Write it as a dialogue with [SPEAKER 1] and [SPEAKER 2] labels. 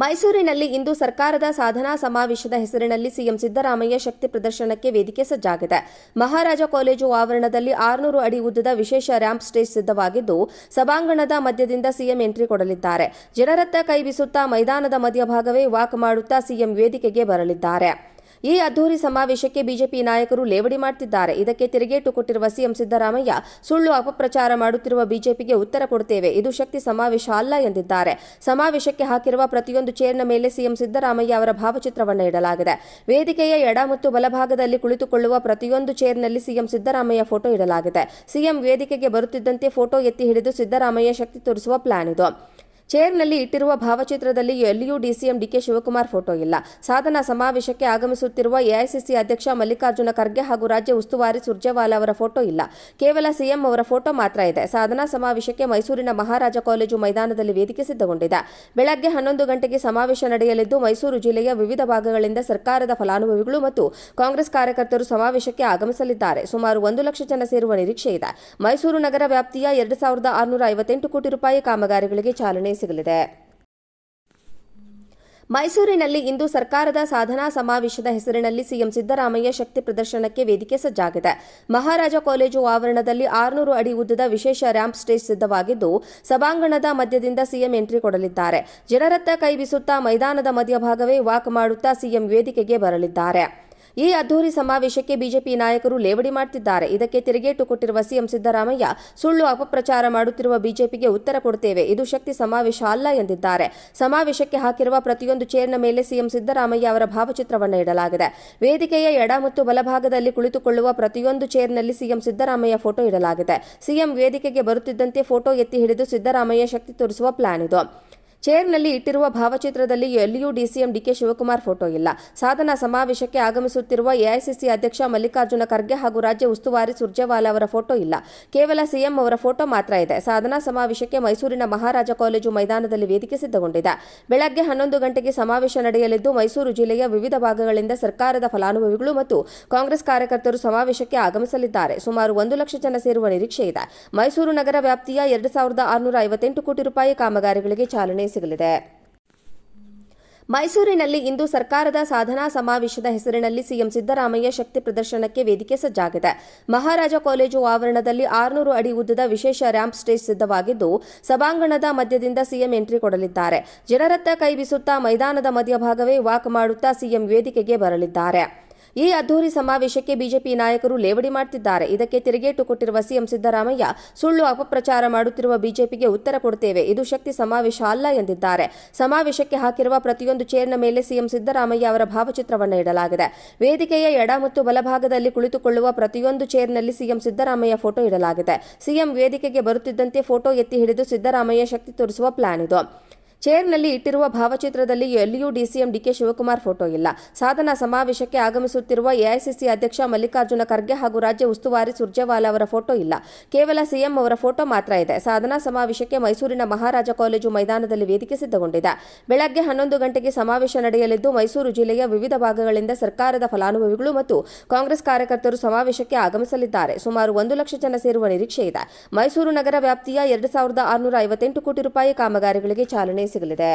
[SPEAKER 1] ಮೈಸೂರಿನಲ್ಲಿ ಇಂದು ಸರ್ಕಾರದ ಸಾಧನಾ ಸಮಾವೇಶದ ಹೆಸರಿನಲ್ಲಿ ಸಿಎಂ ಸಿದ್ದರಾಮಯ್ಯ ಶಕ್ತಿ ಪ್ರದರ್ಶನಕ್ಕೆ ವೇದಿಕೆ ಸಜ್ಜಾಗಿದೆ. ಮಹಾರಾಜ ಕಾಲೇಜು ಆವರಣದಲ್ಲಿ 600 ಅಡಿ ಉದ್ದದ ವಿಶೇಷ ರ್ಯಾಂಪ್ ಸ್ಟೇಜ್ ಸಿದ್ಧವಾಗಿದ್ದು, ಸಭಾಂಗಣದ ಮಧ್ಯದಿಂದ ಸಿಎಂ ಎಂಟ್ರಿ ಕೊಡಲಿದ್ದಾರೆ. ಜನರತ್ತ ಕೈ ಬೀಸುತ್ತಾ ಮೈದಾನದ ಮಧ್ಯಭಾಗವೇ ವಾಕ್ ಮಾಡುತ್ತಾ ಸಿಎಂ ವೇದಿಕೆಗೆ ಬರಲಿದ್ದಾರೆ. ಈ ಅದ್ದೂರಿ ಸಮಾವೇಶಕ್ಕೆ ಬಿಜೆಪಿ ನಾಯಕರು ಲೇವಡಿ ಮಾಡುತ್ತಿದ್ದಾರೆ. ಇದಕ್ಕೆ ತಿರುಗೇಟು ಕೊಟ್ಟಿರುವ ಸಿಎಂ ಸಿದ್ದರಾಮಯ್ಯ ಸುಳ್ಳು ಅಪಪ್ರಚಾರ ಮಾಡುತ್ತಿರುವ ಬಿಜೆಪಿಗೆ ಉತ್ತರ ಕೊಡುತ್ತೇವೆ, ಇದು ಶಕ್ತಿ ಸಮಾವೇಶ ಅಲ್ಲ ಎಂದಿದ್ದಾರೆ. ಸಮಾವೇಶಕ್ಕೆ ಹಾಕಿರುವ ಪ್ರತಿಯೊಂದು ಚೇರ್ನ ಮೇಲೆ ಸಿಎಂ ಸಿದ್ದರಾಮಯ್ಯ ಅವರ ಭಾವಚಿತ್ರವನ್ನು ಇಡಲಾಗಿದೆ. ವೇದಿಕೆಯ ಎಡ ಮತ್ತು ಬಲಭಾಗದಲ್ಲಿ ಕುಳಿತುಕೊಳ್ಳುವ ಪ್ರತಿಯೊಂದು ಚೇರ್ನಲ್ಲಿ ಸಿಎಂ ಸಿದ್ದರಾಮಯ್ಯ ಫೋಟೋ ಇಡಲಾಗಿದೆ. ಸಿಎಂ ವೇದಿಕೆಗೆ ಬರುತ್ತಿದ್ದಂತೆ ಫೋಟೋ ಎತ್ತಿ ಹಿಡಿದು ಸಿದ್ದರಾಮಯ್ಯ ಶಕ್ತಿ ತೋರಿಸುವ ಪ್ಲಾನ್ ಇದು. ಚೇರ್ನಲ್ಲಿ ಇಟ್ಟಿರುವ ಭಾವಚಿತ್ರದಲ್ಲಿ ಎಲ್ಲಿಯೂ ಡಿಸಿಎಂ ಡಿಕೆ ಶಿವಕುಮಾರ್ ಫೋಟೋ ಇಲ್ಲ. ಸಾಧನಾ ಸಮಾವೇಶಕ್ಕೆ ಆಗಮಿಸುತ್ತಿರುವ ಎಐಸಿಸಿ ಅಧ್ಯಕ್ಷ ಮಲ್ಲಿಕಾರ್ಜುನ ಖರ್ಗೆ ಹಾಗೂ ರಾಜ್ಯ ಉಸ್ತುವಾರಿ ಸುರ್ಜೇವಾಲಾ ಅವರ ಫೋಟೋ ಇಲ್ಲ. ಕೇವಲ ಸಿಎಂ ಅವರ ಫೋಟೋ ಮಾತ್ರ ಇದೆ. ಸಾಧನಾ ಸಮಾವೇಶಕ್ಕೆ ಮೈಸೂರಿನ ಮಹಾರಾಜ ಕಾಲೇಜು ಮೈದಾನದಲ್ಲಿ ವೇದಿಕೆ ಸಿದ್ಧಗೊಂಡಿದೆ. ಬೆಳಗ್ಗೆ 11 ಗಂಟೆಗೆ ಸಮಾವೇಶ ನಡೆಯಲಿದ್ದು, ಮೈಸೂರು ಜಿಲ್ಲೆಯ ವಿವಿಧ ಭಾಗಗಳಿಂದ ಸರ್ಕಾರದ ಫಲಾನುಭವಿಗಳು ಮತ್ತು ಕಾಂಗ್ರೆಸ್ ಕಾರ್ಯಕರ್ತರು ಸಮಾವೇಶಕ್ಕೆ ಆಗಮಿಸಲಿದ್ದಾರೆ. ಸುಮಾರು 1 ಲಕ್ಷ ಜನ ಸೇರುವ ನಿರೀಕ್ಷೆ ಇದೆ. ಮೈಸೂರು ನಗರ ವ್ಯಾಪ್ತಿಯ 2658 ಕೋಟಿ ರೂಪಾಯಿ ಕಾಮಗಾರಿಗಳಿಗೆ ಚಾಲನೆ ಸಿಗಲಿದೆ. ಮೈಸೂರಿನಲ್ಲಿ ಇಂದು ಸರ್ಕಾರದ ಸಾಧನಾ ಸಮಾವೇಶದ ಹೆಸರಿನಲ್ಲಿ ಸಿಎಂ ಸಿದ್ದರಾಮಯ್ಯ ಶಕ್ತಿ ಪ್ರದರ್ಶನಕ್ಕೆ ವೇದಿಕೆ ಸಜ್ಜಾಗಿದೆ. ಮಹಾರಾಜ ಕಾಲೇಜು ಆವರಣದಲ್ಲಿ 600 ಅಡಿ ಉದ್ದದ ವಿಶೇಷ ರ್ಯಾಂಪ್ ಸ್ಟೇಜ್ ಸಿದ್ಧವಾಗಿದ್ದು, ಸಭಾಂಗಣದ ಮಧ್ಯದಿಂದ ಸಿಎಂ ಎಂಟ್ರಿ ಕೊಡಲಿದ್ದಾರೆ. ಜನರತ್ತ ಕೈ ಬೀಸುತ್ತಾ ಮೈದಾನದ ಮಧ್ಯಭಾಗವೇ ವಾಕ್ ಮಾಡುತ್ತಾ ಸಿಎಂ ವೇದಿಕೆಗೆ ಬರಲಿದ್ದಾರೆ. ಈ ಅದ್ದೂರಿ ಸಮಾವೇಶಕ್ಕೆ ಬಿಜೆಪಿ ನಾಯಕರು ಲೇವಡಿ ಮಾಡುತ್ತಿದ್ದಾರೆ. ಇದಕ್ಕೆ ತಿರುಗೇಟು ಕೊಟ್ಟಿರುವ ಸಿಎಂ ಸಿದ್ದರಾಮಯ್ಯ ಸುಳ್ಳು ಅಪಪ್ರಚಾರ ಮಾಡುತ್ತಿರುವ ಬಿಜೆಪಿಗೆ ಉತ್ತರ ಕೊಡುತ್ತೇವೆ, ಇದು ಶಕ್ತಿ ಸಮಾವೇಶ ಅಲ್ಲ ಎಂದಿದ್ದಾರೆ. ಸಮಾವೇಶಕ್ಕೆ ಹಾಕಿರುವ ಪ್ರತಿಯೊಂದು ಚೇರ್ನ ಮೇಲೆ ಸಿಎಂ ಸಿದ್ದರಾಮಯ್ಯ ಅವರ ಭಾವಚಿತ್ರವನ್ನು ಇಡಲಾಗಿದೆ. ವೇದಿಕೆಯ ಎಡ ಮತ್ತು ಬಲಭಾಗದಲ್ಲಿ ಕುಳಿತುಕೊಳ್ಳುವ ಪ್ರತಿಯೊಂದು ಚೇರ್ನಲ್ಲಿ ಸಿಎಂ ಸಿದ್ದರಾಮಯ್ಯ ಫೋಟೋ ಇಡಲಾಗಿದೆ. ಸಿಎಂ ವೇದಿಕೆಗೆ ಬರುತ್ತಿದ್ದಂತೆ ಫೋಟೋ ಎತ್ತಿ ಹಿಡಿದು ಸಿದ್ದರಾಮಯ್ಯ ಶಕ್ತಿ ತೋರಿಸುವ ಪ್ಲಾನ್ ಇದು. ಚೇರ್ನಲ್ಲಿ ಇಟ್ಟಿರುವ ಭಾವಚಿತ್ರದಲ್ಲಿ ಎಲ್ಲಿಯೂ ಡಿಸಿಎಂ ಡಿಕೆ ಶಿವಕುಮಾರ್ ಫೋಟೋ ಇಲ್ಲ. ಸಾಧನಾ ಸಮಾವೇಶಕ್ಕೆ ಆಗಮಿಸುತ್ತಿರುವ ಎಐಸಿಸಿ ಅಧ್ಯಕ್ಷ ಮಲ್ಲಿಕಾರ್ಜುನ ಖರ್ಗೆ ಹಾಗೂ ರಾಜ್ಯ ಉಸ್ತುವಾರಿ ಸುರ್ಜೇವಾಲಾ ಅವರ ಫೋಟೋ ಇಲ್ಲ. ಕೇವಲ ಸಿಎಂ ಅವರ ಫೋಟೋ ಮಾತ್ರ ಇದೆ. ಸಾಧನಾ ಸಮಾವೇಶಕ್ಕೆ ಮೈಸೂರಿನ ಮಹಾರಾಜ ಕಾಲೇಜು ಮೈದಾನದಲ್ಲಿ ವೇದಿಕೆ ಸಿದ್ಧಗೊಂಡಿದೆ. ಬೆಳಗ್ಗೆ 11 ಗಂಟೆಗೆ ಸಮಾವೇಶ ನಡೆಯಲಿದ್ದು, ಮೈಸೂರು ಜಿಲ್ಲೆಯ ವಿವಿಧ ಭಾಗಗಳಿಂದ ಸರ್ಕಾರದ ಫಲಾನುಭವಿಗಳು ಮತ್ತು ಕಾಂಗ್ರೆಸ್ ಕಾರ್ಯಕರ್ತರು ಸಮಾವೇಶಕ್ಕೆ ಆಗಮಿಸಲಿದ್ದಾರೆ. ಸುಮಾರು 1 ಲಕ್ಷ ಜನ ಸೇರುವ ನಿರೀಕ್ಷೆ ಇದೆ. ಮೈಸೂರು ನಗರ ವ್ಯಾಪ್ತಿಯ 2658 ಕೋಟಿ ರೂಪಾಯಿ ಕಾಮಗಾರಿಗಳಿಗೆ ಚಾಲನೆ ಸಿಗಲಿದೆ. ಮೈಸೂರಿನಲ್ಲಿ ಇಂದು ಸರ್ಕಾರದ ಸಾಧನಾ ಸಮಾವೇಶದ ಹೆಸರಿನಲ್ಲಿ ಸಿಎಂ ಸಿದ್ದರಾಮಯ್ಯ ಶಕ್ತಿ ಪ್ರದರ್ಶನಕ್ಕೆ ವೇದಿಕೆ ಸಜ್ಜಾಗಿದೆ. ಮಹಾರಾಜ ಕಾಲೇಜು ಆವರಣದಲ್ಲಿ 600 ಅಡಿ ಉದ್ದದ ವಿಶೇಷ ರ್ಯಾಂಪ್ ಸ್ಟೇಜ್ ಸಿದ್ಧವಾಗಿದ್ದು, ಸಭಾಂಗಣದ ಮಧ್ಯದಿಂದ ಸಿಎಂ ಎಂಟ್ರಿ ಕೊಡಲಿದ್ದಾರೆ. ಜನರತ್ತ ಕೈ ಬೀಸುತ್ತಾ ಮೈದಾನದ ಮಧ್ಯಭಾಗವೇ ವಾಕ್ ಮಾಡುತ್ತಾ ಸಿಎಂ ವೇದಿಕೆಗೆ ಬರಲಿದ್ದಾರೆ. ಈ ಅದ್ದೂರಿ ಸಮಾವೇಶಕ್ಕೆ ಬಿಜೆಪಿ ನಾಯಕರು ಲೇವಡಿ ಮಾಡುತ್ತಿದ್ದಾರೆ. ಇದಕ್ಕೆ ತಿರುಗೇಟು ಕೊಟ್ಟಿರುವ ಸಿಎಂ ಸಿದ್ದರಾಮಯ್ಯ ಸುಳ್ಳು ಅಪಪ್ರಚಾರ ಮಾಡುತ್ತಿರುವ ಬಿಜೆಪಿಗೆ ಉತ್ತರ ಕೊಡುತ್ತೇವೆ, ಇದು ಶಕ್ತಿ ಸಮಾವೇಶ ಅಲ್ಲ ಎಂದಿದ್ದಾರೆ. ಸಮಾವೇಶಕ್ಕೆ ಹಾಕಿರುವ ಪ್ರತಿಯೊಂದು ಚೇರ್ನ ಮೇಲೆ ಸಿಎಂ ಸಿದ್ದರಾಮಯ್ಯ ಅವರ ಭಾವಚಿತ್ರವನ್ನು ಇಡಲಾಗಿದೆ. ವೇದಿಕೆಯ ಎಡ ಮತ್ತು ಬಲಭಾಗದಲ್ಲಿ ಕುಳಿತುಕೊಳ್ಳುವ ಪ್ರತಿಯೊಂದು ಚೇರ್ನಲ್ಲಿ ಸಿಎಂ ಸಿದ್ದರಾಮಯ್ಯ ಫೋಟೋ ಇಡಲಾಗಿದೆ. ಸಿಎಂ ವೇದಿಕೆಗೆ ಬರುತ್ತಿದ್ದಂತೆ ಫೋಟೋ ಎತ್ತಿ ಹಿಡಿದು ಸಿದ್ದರಾಮಯ್ಯ ಶಕ್ತಿ ತೋರಿಸುವ ಪ್ಲಾನ್ ಇದು. ಚೇರ್ನಲ್ಲಿ ಇಟ್ಟಿರುವ ಭಾವಚಿತ್ರದಲ್ಲಿ ಎಲ್ಲಿಯೂ ಡಿಸಿಎಂ ಡಿಕೆ ಶಿವಕುಮಾರ್ ಫೋಟೋ ಇಲ್ಲ. ಸಾಧನಾ ಸಮಾವೇಶಕ್ಕೆ ಆಗಮಿಸುತ್ತಿರುವ ಎಐಸಿಸಿ ಅಧ್ಯಕ್ಷ ಮಲ್ಲಿಕಾರ್ಜುನ ಖರ್ಗೆ ಹಾಗೂ ರಾಜ್ಯ ಉಸ್ತುವಾರಿ ಸುರ್ಜೇವಾಲಾ ಅವರ ಫೋಟೋ ಇಲ್ಲ. ಕೇವಲ ಸಿಎಂ ಅವರ ಫೋಟೋ ಮಾತ್ರ ಇದೆ. ಸಾಧನಾ ಸಮಾವೇಶಕ್ಕೆ ಮೈಸೂರಿನ ಮಹಾರಾಜ ಕಾಲೇಜು ಮೈದಾನದಲ್ಲಿ ವೇದಿಕೆ ಸಿದ್ಧಗೊಂಡಿದೆ. ಬೆಳಗ್ಗೆ 11 ಗಂಟೆಗೆ ಸಮಾವೇಶ ನಡೆಯಲಿದ್ದು, ಮೈಸೂರು ಜಿಲ್ಲೆಯ ವಿವಿಧ ಭಾಗಗಳಿಂದ ಸರ್ಕಾರದ ಫಲಾನುಭವಿಗಳು ಮತ್ತು ಕಾಂಗ್ರೆಸ್ ಕಾರ್ಯಕರ್ತರು ಸಮಾವೇಶಕ್ಕೆ ಆಗಮಿಸಲಿದ್ದಾರೆ. ಸುಮಾರು 1 ಲಕ್ಷ ಜನ ಸೇರುವ ನಿರೀಕ್ಷೆ ಇದೆ. ಮೈಸೂರು ನಗರ ವ್ಯಾಪ್ತಿಯ 2658 ಕೋಟಿ ರೂಪಾಯಿ ಕಾಮಗಾರಿಗಳಿಗೆ ಚಾಲನೆ ಸಿಗಲಿದೆ.